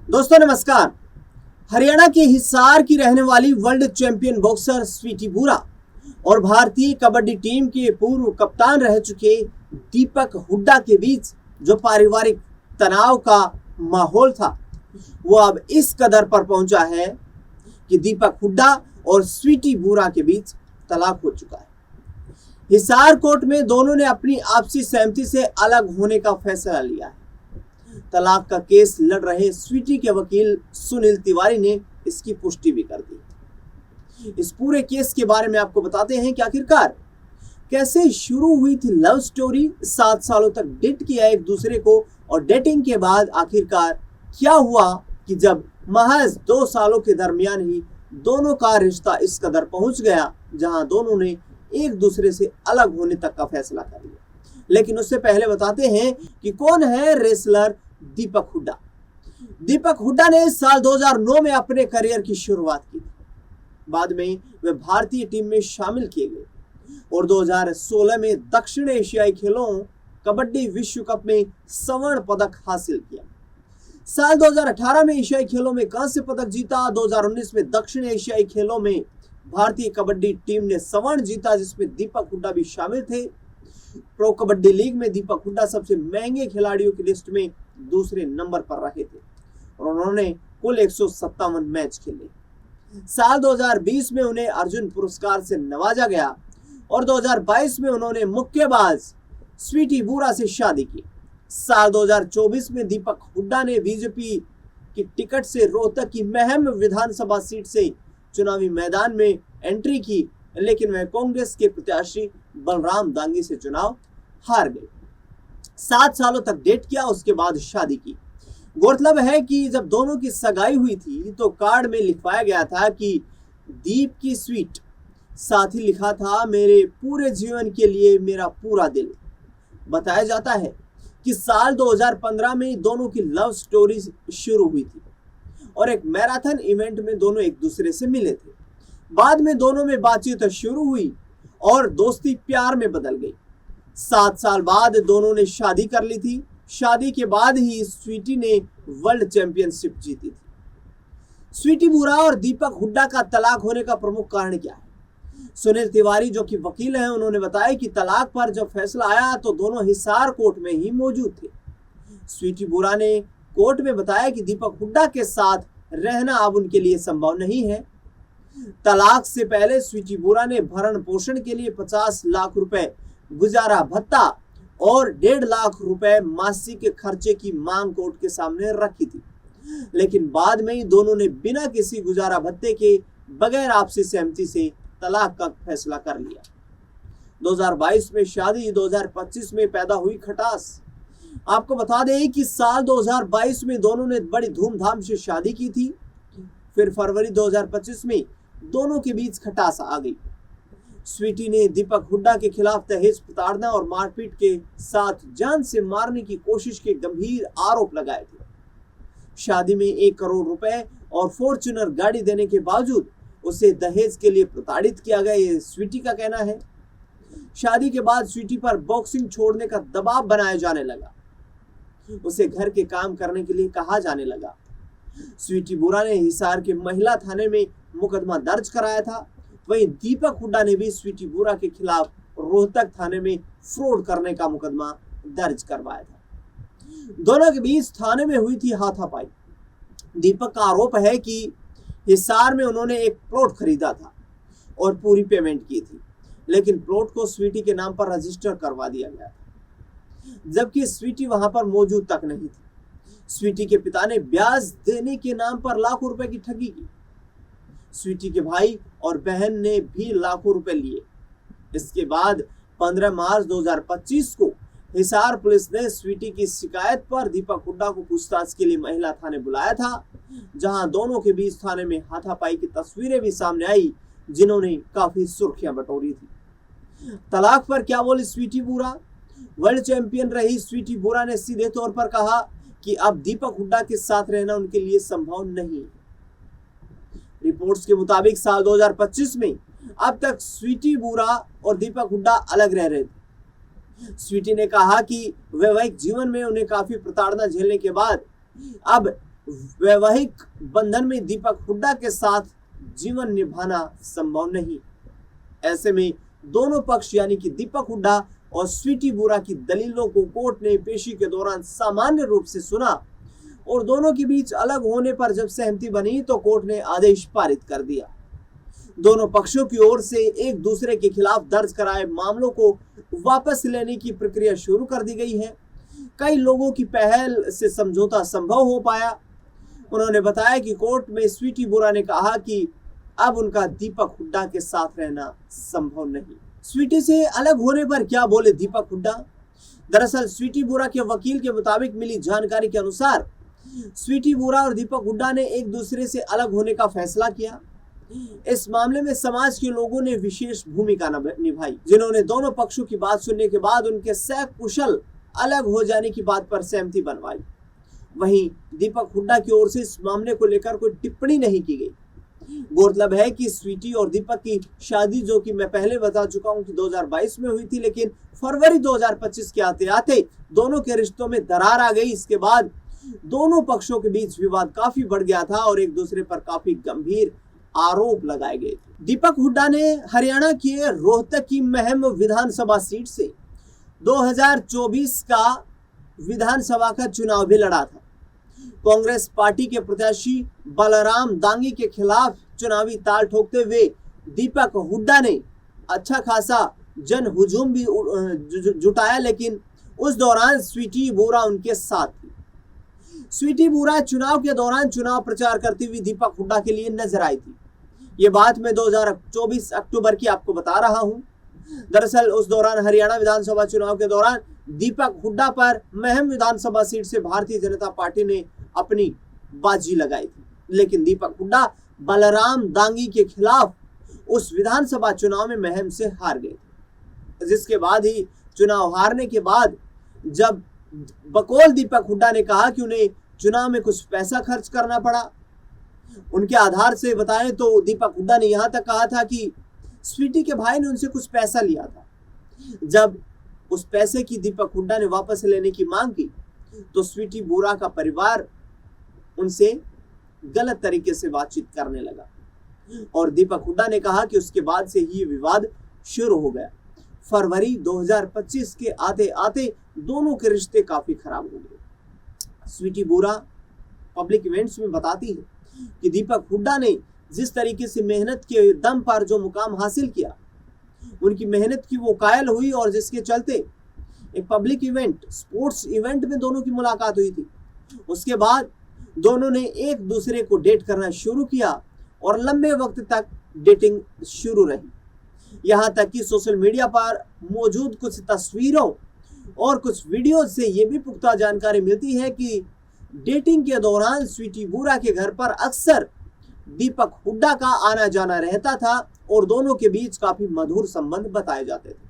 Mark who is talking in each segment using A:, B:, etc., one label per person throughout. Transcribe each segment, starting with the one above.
A: दोस्तों नमस्कार। हरियाणा के हिसार की रहने वाली वर्ल्ड चैंपियन बॉक्सर स्वीटी बुरा और भारतीय कबड्डी टीम के पूर्व कप्तान रह चुके दीपक हुड्डा के बीच जो पारिवारिक तनाव का माहौल था वो अब इस कदर पर पहुंचा है कि दीपक हुड्डा और स्वीटी बुरा के बीच तलाक हो चुका है। हिसार कोर्ट में दोनों ने अपनी आपसी सहमति से अलग होने का फैसला लिया है। तलाक का केस लड़ रहे स्वीटी के वकील सुनील तिवारी ने इसकी पुष्टि भी कर दी। इस पूरे केस के बारे में आपको बताते हैं कि आखिरकार कैसे शुरू हुई थी लव स्टोरी। 7 सालों तक डेट किया एक दूसरे को और डेटिंग के बाद आखिरकार क्या हुआ कि जब महज 2 सालों के दरमियान ही दोनों का रिश्ता इस कदर पहुंच गया जहां दोनों ने एक दूसरे से अलग होने तक का फैसला कर लिया। लेकिन उससे पहले बताते हैं कि कौन है रेसलर दीपक हुड्डा। दीपक हुड्डा ने साल 2009 में अपने करियर की शुरुआत की। बाद में वे भारतीय टीम में शामिल किए गए और 2016 में दक्षिण एशियाई खेलों कबड्डी विश्व कप में स्वर्ण पदक हासिल किया। साल 2018 में एशियाई खेलों में कांस्य पदक जीता। 2019 में दक्षिण एशियाई खेलों में भारतीय कबड्डी टीम ने स्वर्ण जीता जिसमें दीपक हुड्डा भी शामिल थे। प्रो कबड्डी लीग में दीपक हुड्डा सबसे महंगे खिलाड़ियों की लिस्ट में दूसरे नंबर पर रहे थे और उन्होंने कुल 157 मैच खेले। साल 2020 में उन्हें अर्जुन पुरस्कार से नवाजा गया और 2022 में उन्होंने मुक्केबाज स्वीटी बुरा से शादी की। साल 2024 में दीपक हुड्डा ने बीजेपी की टिकट से रोहतक की महम विधानसभा सीट से चुनावी मैदान में एंट्री की, लेकिन वह कांग्रेस के प्रत्याशी बलराम दांगी से चुनाव हार गए। 7 सालों तक डेट किया, उसके बाद शादी की। गौरतलब है कि जब दोनों की सगाई हुई थी तो कार्ड में लिखवाया गया था कि दीप की स्वीट, साथ ही लिखा था मेरे पूरे जीवन के लिए मेरा पूरा दिल। बताया जाता है कि साल 2015 में दोनों की लव स्टोरी शुरू हुई थी और एक मैराथन इवेंट में दोनों एक दूसरे से मिले थे। बाद में दोनों में बातचीत शुरू हुई और दोस्ती प्यार में बदल गई। 7 साल बाद दोनों ने शादी कर ली थी। शादी के बाद ही स्वीटी ने वर्ल्ड चैंपियनशिप जीती थी। स्वीटी बुरा और दीपक हुड्डा का तलाक होने का प्रमुख कारण क्या है? सुनील तिवारी जो कि वकील हैं उन्होंने बताया कि तलाक पर जब फैसला आया तो दोनों हिसार कोर्ट में ही मौजूद थे। स्वीटी बुरा ने कोर्ट में बताया कि दीपक हुड्डा के साथ रहना अब उनके लिए संभव नहीं है। तलाक से पहले स्वीटी बुरा ने भरण पोषण के लिए 50 लाख रुपए गुजारा भत्ता और 1.5 लाख रुपए मासिक के खर्चे की मांग कोर्ट के सामने रखी थी, लेकिन बाद में ही दोनों ने बिना किसी गुजारा भत्ते के बगैर आपसी सहमति से तलाक का फैसला कर लिया। 2022 में शादी, 2025 में पैदा हुई खटास। आपको बता दें कि साल 2022 में दोनों ने बड़ी धूमधाम से शादी की थी। फिर फरवरी 2025 में दोनों के बीच खटास आ गई। स्वीटी ने दीपक हुड्डा के खिलाफ दहेज प्रताड़ना और मारपीट के साथ जान से मारने की कोशिश के गंभीर आरोप लगाए थे। शादी में 1 करोड़ रुपए और फॉर्च्यूनर गाड़ी देने के बावजूद उसे दहेज के लिए प्रताड़ित किया गया, ये स्वीटी का कहना है। शादी के बाद स्वीटी पर बॉक्सिंग छोड़ने का दबाव बनाया जाने लगा। उसे घर के काम करने के लिए कहा जाने लगा। स्वीटी बुरा ने हिसार के महिला थाने में मुकदमा दर्ज कराया था। वहीं दीपक हुड्डा ने भी स्वीटी बुरा के खिलाफ रोहतक थाने में फ्रॉड करने का मुकदमा दर्ज करवाया था। दोनों के बीच थाने में हुई थी हाथापाई। दीपक का आरोप है कि हिसार में उन्होंने एक प्लॉट खरीदा था और पूरी पेमेंट की थी, लेकिन प्लॉट को स्वीटी के नाम पर रजिस्टर करवा दिया गया था, जबकि स्वीटी वहां पर मौजूद तक नहीं थी। स्वीटी के पिता ने ब्याज देने के नाम पर लाखों रुपए की ठगी की। स्वीटी के भाई और बहन ने भी लाखों रुपए लिए। इसके बाद 15 मार्च 2025 को हिसार पुलिस ने स्वीटी की शिकायत पर दीपक हुड्डा को पूछताछ के लिए महिला थाने बुलाया था, जहां दोनों के बीच थाने में हाथापाई की तस्वीरें भी सामने आई, जिन्होंने काफी सुर्खियां बटोरी थी। तलाक पर क्या बोली स्वीटी बुरा? वर्ल्ड चैंपियन रही स्वीटी बुरा ने सीधे तौर पर कहा कि अब दीपक हुड्डा के साथ रहना उनके लिए संभव नहीं है। रिपोर्ट्स के मुताबिक साल 2025 में अब तक स्वीटी बुरा और दीपक हुड्डा अलग रह रहे थे। स्वीटी ने कहा कि वैवाहिक जीवन में उन्हें काफी प्रताड़ना झेलने के बाद अब वैवाहिक बंधन में दीपक हुड्डा के साथ जीवन निभाना संभव नहीं। ऐसे में दोनों पक्ष यानी कि दीपक हुड्डा और स्वीटी बुरा की दलीलों को कोर्ट ने पेशी के दौरान सामान्य रूप से सुना और दोनों के बीच अलग होने पर जब सहमति बनी तो कोर्ट ने आदेश पारित कर दिया। दोनों पक्षों की ओर से एक दूसरे के खिलाफ दर्ज कराए मामलों को वापस लेने की प्रक्रिया शुरू कर दी गई है। कई लोगों की पहल से समझौता संभव हो पाया। उन्होंने बताया कि कोर्ट में स्वीटी बुरा ने कहा कि अब उनका दीपक हुड्डा के साथ रहना संभव नहीं। स्वीटी से अलग होने पर क्या बोले दीपक हुड्डा? दरअसल स्वीटी बुरा के वकील के मुताबिक मिली जानकारी के अनुसार स्वीटी बुरा और दीपक हुड्डा ने एक दूसरे से अलग होने का फैसला किया। इस मामले में समाज के लोगों ने विशेष भूमिका निभाई, जिन्होंने दोनों पक्षों की बात सुनने के बाद उनके सकुशल अलग हो जाने की बात पर सहमति बनवाई। वहीं दीपक हुड्डा की ओर से इस मामले को लेकर कोई टिप्पणी नहीं की गई। गौरतलब है कि स्वीटी और दीपक की शादी, जो कि मैं पहले बता चुका हूं कि 2022 में हुई थी, लेकिन फरवरी 2025 के आते आते दोनों के रिश्तों में दरार आ गई। इसके बाद दोनों पक्षों के बीच विवाद काफी बढ़ गया था और एक दूसरे पर काफी गंभीर आरोप लगाए गए थे। दीपक हुड्डा ने हरियाणा के रोहतक की महम विधानसभा सीट से 2024 का विधानसभा का चुनाव भी लड़ा था। कांग्रेस पार्टी के प्रत्याशी बलराम दांगी के खिलाफ चुनावी ताल ठोकते हुए दीपक हुड्डा ने अच्छा खासा जन हुजूम भी जुटाया, लेकिन उस दौरान स्वीटी बुरा उनके साथ थी। स्वीटी बुरा चुनाव के दौरान चुनाव प्रचार करती हुई दीपक हुड्डा के लिए नजर आई थी। ये बात मैं 2024 अक्टूबर की आपको बता रहा हूं। दरअसल उस दौरान हरियाणा विधानसभा चुनाव के दौरान दीपक हुड्डा पर महम विधानसभा सीट से भारतीय जनता पार्टी ने अपनी बाजी लगाई थी, लेकिन दीपक हुड्डा बलराम दांगी के खिलाफ उस विधानसभा चुनाव में महम से हार गए थे। जिसके बाद ही चुनाव हारने के बाद जब बकौल दीपक हुड्डा ने कहा कि उन्हें चुनाव में कुछ पैसा खर्च करना पड़ा, उनके आधार से बताएं तो दीपक हुड्डा ने यहां तक कहा था कि स्वीटी के भाई ने उनसे कुछ पैसा लिया था। जब उस पैसे की दीपक हुड्डा ने वापस लेने की मांग की तो स्वीटी बुरा का परिवार उनसे गलत तरीके से बातचीत करने लगा और दीपक हुड्डा ने कहा कि उसके बाद से ही विवाद शुरू हो गया। फरवरी 2025 के आते आते दोनों के रिश्ते काफी खराब हो गए। स्वीटी बुरा पब्लिक इवेंट्स में बताती है कि दीपक हुड्डा ने जिस तरीके से मेहनत के दम पर जो मुकाम हासिल किया, उनकी मेहनत की वो कायल हुई और जिसके चलते एक पब्लिक इवेंट, स्पोर्ट्स इवेंट में दोनों की मुलाकात हुई थी। उसके बाद दोनों ने एक दूसरे को डेट करना शुरू किया और लंबे वक्त तक डेटिंग शुरू रही। यहाँ तक कि सोशल मीडिया पर मौजूद कुछ तस्वीरों और कुछ वीडियो से ये भी पुख्ता जानकारी मिलती है कि डेटिंग के दौरान स्वीटी बुरा के घर पर अक्सर दीपक हुड्डा का आना जाना रहता था और दोनों के बीच काफी मधुर संबंध बताए जाते थे।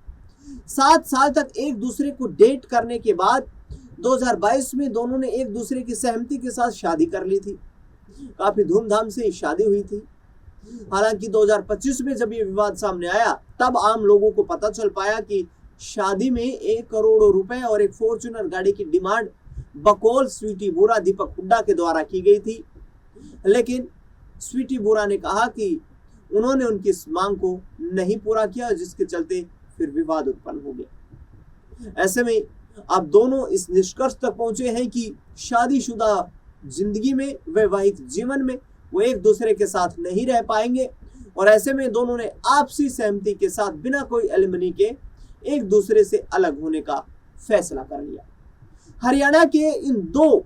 A: 7 साल तक एक दूसरे को डेट करने के बाद 2022 में दोनों ने एक दूसरे की सहमति के साथ शादी कर ली थी। काफी धूमधाम से शादी हुई थी। हालांकि 2025 में जब ये विवाद सामने आया तब आम लोगों को पता चल पाया कि शादी में 1 करोड़ रुपए और एक फॉर्च्यूनर गाड़ी की डिमांड बकौल स्वीटी बुरा दीपक हुड्डा के द्वारा की गई थी, लेकिन स्वीटी बुरा ने कहा कि उन्होंने उनकी इस मांग को नहीं पूरा किया, जिसके चलते फिर विवाद उत्पन्न हो गया। ऐसे में अब दोनों इस निष्कर्ष तक पहुंचे हैं कि शादीशुदा जिंदगी में, वैवाहिक जीवन में वो एक दूसरे के साथ नहीं रह पाएंगे और ऐसे में दोनों ने आपसी सहमति के साथ बिना कोई एलिमनी के एक दूसरे से अलग होने का फैसला कर लिया। हरियाणा के इन 2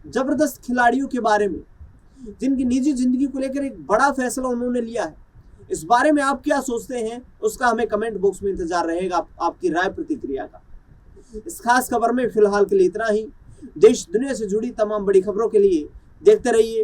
A: जबरदस्त खिलाड़ियों के बारे में, जिनकी निजी जिंदगी को लेकर एक बड़ा फैसला उन्होंने लिया है, इस बारे में आप क्या सोचते हैं उसका हमें कमेंट बॉक्स में इंतजार रहेगा आपकी राय प्रतिक्रिया का। इस खास खबर में फिलहाल के लिए इतना ही। देश दुनिया से जुड़ी तमाम बड़ी खबरों के लिए देखते रहिए